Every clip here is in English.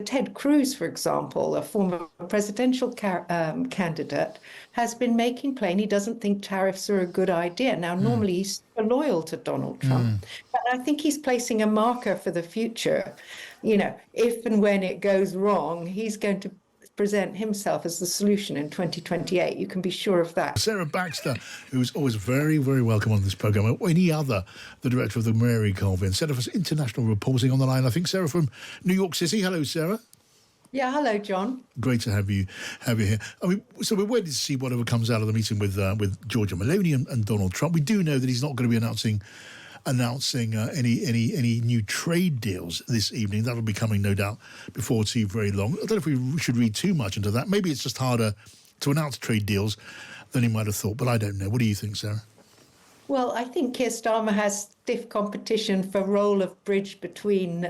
Ted Cruz, for example, a former presidential candidate, has been making plain he doesn't think tariffs are a good idea. Now, normally he's loyal to Donald Trump, but I think he's placing a marker for the future. If and when it goes wrong, he's going to present himself as the solution in 2028. You can be sure of that. Sarah Baxter, who's always very, very welcome on this programme, or any other, the director of the Marie Colvin Centre for International Reporting on the line. I think Sarah from New York City. Hello, Sarah. Yeah, hello, John. Great to have you here. I mean, so we're waiting to see whatever comes out of the meeting with Giorgia Meloni and Donald Trump. We do know that he's not going to be announcing any new trade deals this evening. That'll be coming, no doubt, before too very long. I don't know if we should read too much into that. Maybe it's just harder to announce trade deals than he might have thought, but I don't know. What do you think, Sarah? Well, I think Keir Starmer has stiff competition for role of bridge between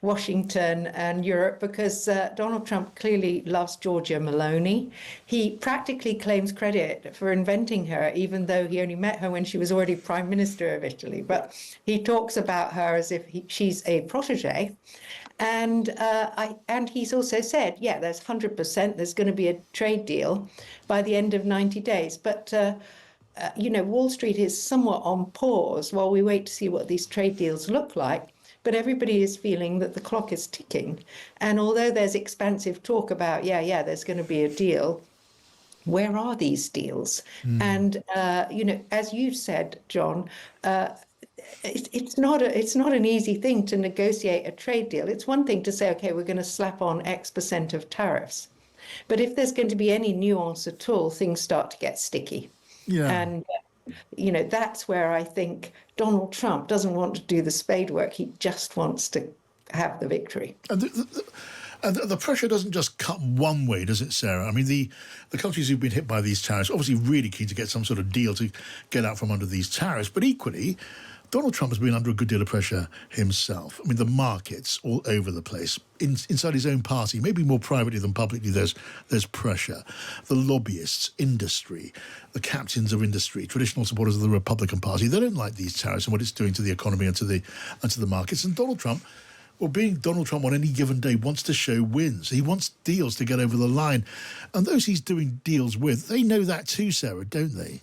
Washington and Europe because Donald Trump clearly loves Giorgia Meloni. He practically claims credit for inventing her, even though he only met her when she was already Prime Minister of Italy. But he talks about her as if she's a protege. And he's also said, yeah, there's 100%, there's going to be a trade deal by the end of 90 days. But Wall Street is somewhat on pause while we wait to see what these trade deals look like. But everybody is feeling that the clock is ticking. And although there's expansive talk about, there's going to be a deal, where are these deals? And, as you said, John, it's not an easy thing to negotiate a trade deal. It's one thing to say, OK, we're going to slap on X% of tariffs. But if there's going to be any nuance at all, things start to get sticky. Yeah. And, that's where I think Donald Trump doesn't want to do the spade work. He just wants to have the victory. And the pressure doesn't just cut one way, does it, Sarah? I mean, the countries who've been hit by these tariffs, obviously really keen to get some sort of deal to get out from under these tariffs. But equally, Donald Trump has been under a good deal of pressure himself. I mean, the markets all over the place. Inside his own party, maybe more privately than publicly, there's pressure. The lobbyists, industry, the captains of industry, traditional supporters of the Republican Party, they don't like these tariffs and what it's doing to the economy and to the markets. And Donald Trump, well, being Donald Trump on any given day, wants to show wins. He wants deals to get over the line. And those he's doing deals with, they know that too, Sarah, don't they?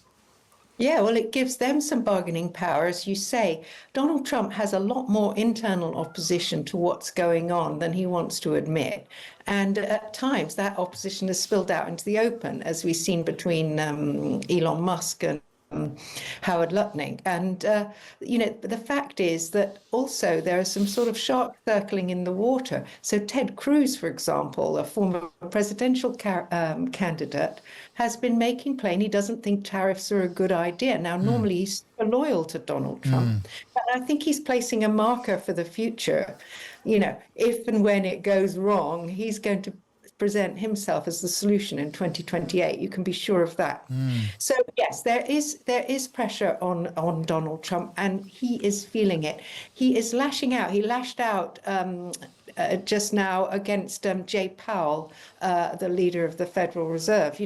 Yeah, well, it gives them some bargaining power. As you say, Donald Trump has a lot more internal opposition to what's going on than he wants to admit. And at times that opposition has spilled out into the open, as we've seen between Elon Musk and Howard Lutnick. And, the fact is that also there are some sort of sharks circling in the water. So Ted Cruz, for example, a former presidential candidate, has been making plain he doesn't think tariffs are a good idea. Now, normally he's loyal to Donald Trump, but I think he's placing a marker for the future. If and when it goes wrong, he's going to present himself as the solution in 2028. You can be sure of that. So yes, there is pressure on Donald Trump, and he is feeling it. He is lashing out. He lashed out just now against Jay Powell, the leader of the Federal Reserve,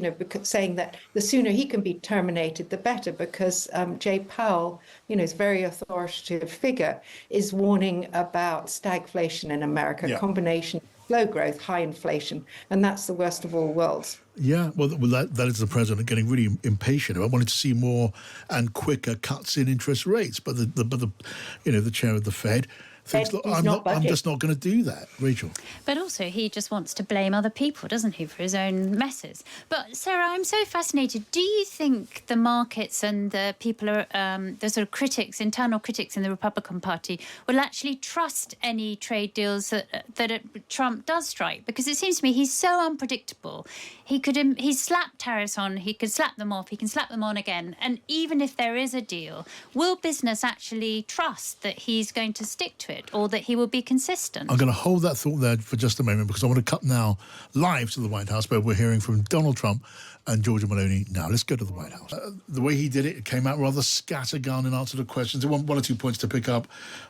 saying that the sooner he can be terminated, the better, because Jay Powell, is a very authoritative figure, is warning about stagflation in America, combination low growth, high inflation, and that's the worst of all worlds. Yeah, well, that is the president getting really impatient. I wanted to see more and quicker cuts in interest rates, but the chair of the Fed thinks, look, I'm just not going to do that, Rachel. But also, he just wants to blame other people, doesn't he, for his own messes? But Sarah, I'm so fascinated. Do you think the markets and the people are the sort of critics, internal critics in the Republican Party, will actually trust any trade deals that Trump does strike? Because it seems to me he's so unpredictable. He's slapped tariffs on. He could slap them off. He can slap them on again. And even if there is a deal, will business actually trust that he's going to stick to it, or that he will be consistent? I'm going to hold that thought there for just a moment, because I want to cut now live to the White House, where we're hearing from Donald Trump and Giorgia Meloni now. Let's go to the White House. The way he did it came out rather scattergun in answer to questions. There were one or two points to pick up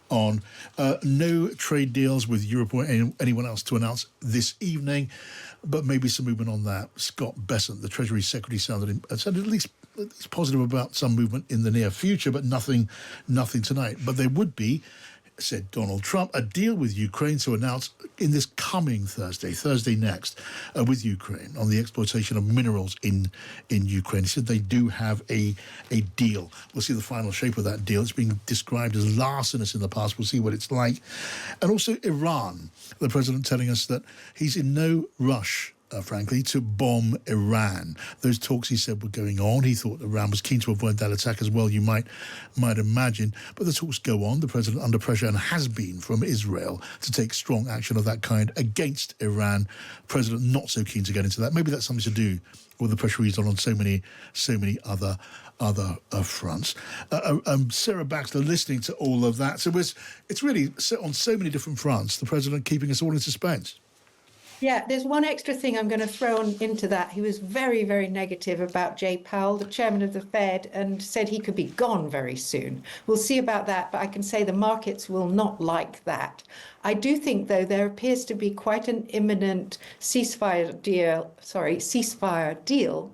on. No trade deals with Europe or anyone else to announce this evening, but maybe some movement on that. Scott Bessent, the Treasury Secretary, sounded at least positive about some movement in the near future, but nothing tonight. But there would be said Donald Trump, a deal with Ukraine to announce in this coming Thursday next, with Ukraine on the exploitation of minerals in Ukraine. He said they do have a deal. We'll see the final shape of that deal. It's been described as larcenous in the past. We'll see what it's like. And also Iran, the president telling us that he's in no rush, frankly, to bomb Iran. Those talks, he said, were going on. He thought Iran was keen to avoid that attack as well, you might imagine. But the talks go on. The president under pressure and has been from Israel to take strong action of that kind against Iran. President not so keen to get into that. Maybe that's something to do with the pressure he's on so many other fronts. Sarah Baxter listening to all of that. So it's really on so many different fronts, the president keeping us all in suspense. Yeah, there's one extra thing I'm going to throw into that. He was very, very negative about Jay Powell, the chairman of the Fed, and said he could be gone very soon. We'll see about that, but I can say the markets will not like that. I do think, though, there appears to be quite an imminent ceasefire deal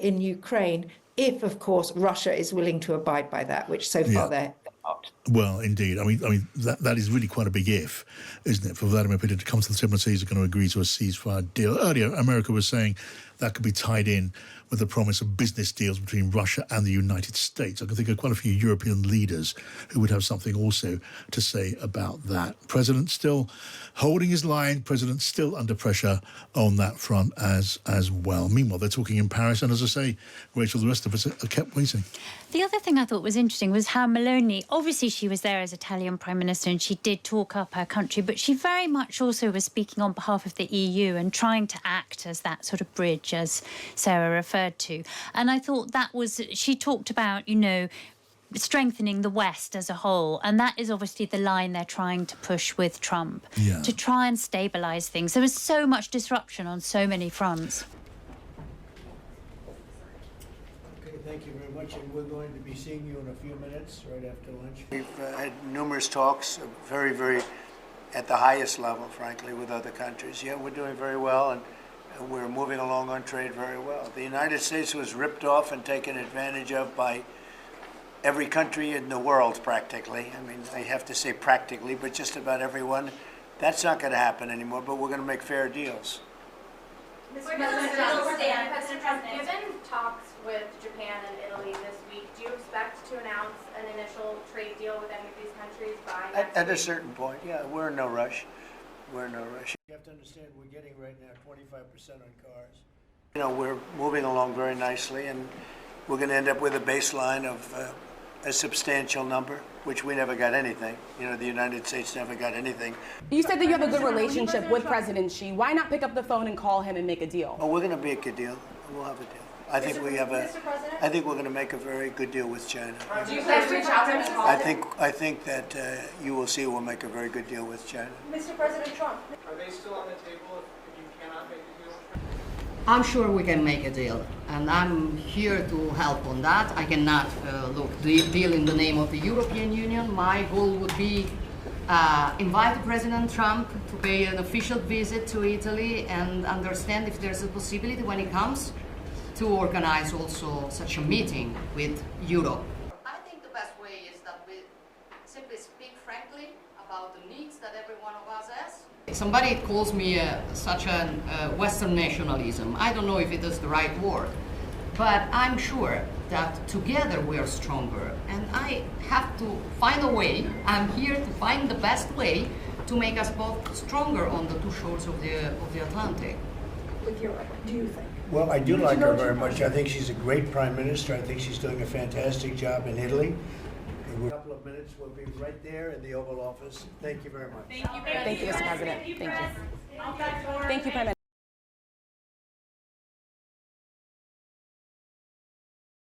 in Ukraine, if, of course, Russia is willing to abide by that, which so far they're not. Well, indeed. I mean that is really quite a big if, isn't it, for Vladimir Putin to come to the table and say he's going to agree to a ceasefire deal. Earlier, America was saying that could be tied in with the promise of business deals between Russia and the United States. I can think of quite a few European leaders who would have something also to say about that. President still holding his line. President still under pressure on that front as well. Meanwhile, they're talking in Paris. And as I say, Rachel, the rest of us are kept waiting. The other thing I thought was interesting was how Meloni, obviously she was there as Italian Prime Minister and she did talk up her country, but she very much also was speaking on behalf of the EU and trying to act as that sort of bridge, as Sarah referred to. And I thought she talked about, strengthening the West as a whole. And that is obviously the line they're trying to push with Trump, to try and stabilise things. There was so much disruption on so many fronts. Thank you very much, and we're going to be seeing you in a few minutes, right after lunch. We've had numerous talks, very, very at the highest level, frankly, with other countries. Yeah, we're doing very well, and we're moving along on trade very well. The United States was ripped off and taken advantage of by every country in the world, practically. I mean, I have to say practically, but just about everyone. That's not going to happen anymore, but we're going to make fair deals. Mr. President Trump, given talks with Japan and Italy this week, do you expect to announce an initial trade deal with any of these countries by next week? At a certain point, yeah. We're in no rush. We're in no rush. You have to understand we're getting right now 25% on cars. We're moving along very nicely, and we're going to end up with a baseline of a substantial number, which we never got anything. The United States never got anything. You said that you have a good relationship with President Xi. Why not pick up the phone and call him and make a deal? Oh, we're going to make a deal. We'll have a deal. I think I think we're going to make a very good deal with China. Do you plan to reach out to him and call him? I think that you will see we'll make a very good deal with China. Mr. President Trump. Are they still on the table if you cannot make a deal? I'm sure we can make a deal, and I'm here to help on that. I cannot deal in the name of the European Union. My goal would be invite President Trump to pay an official visit to Italy and understand if there's a possibility when he comes to organize also such a meeting with Europe. I think the best way is that we simply speak frankly about the needs that every one of us has. Somebody calls me such a Western nationalism. I don't know if it is the right word, but I'm sure that together we are stronger. And I have to find a way. I'm here to find the best way to make us both stronger on the two shores of the Atlantic. With Europe, do you think? Well, I do like her very much. I think she's a great prime minister. I think she's doing a fantastic job in Italy. In a couple of minutes, we'll be right there in the Oval Office. Thank you very much. Thank you, Mr. President. Thank you. Thank you, Prime Minister.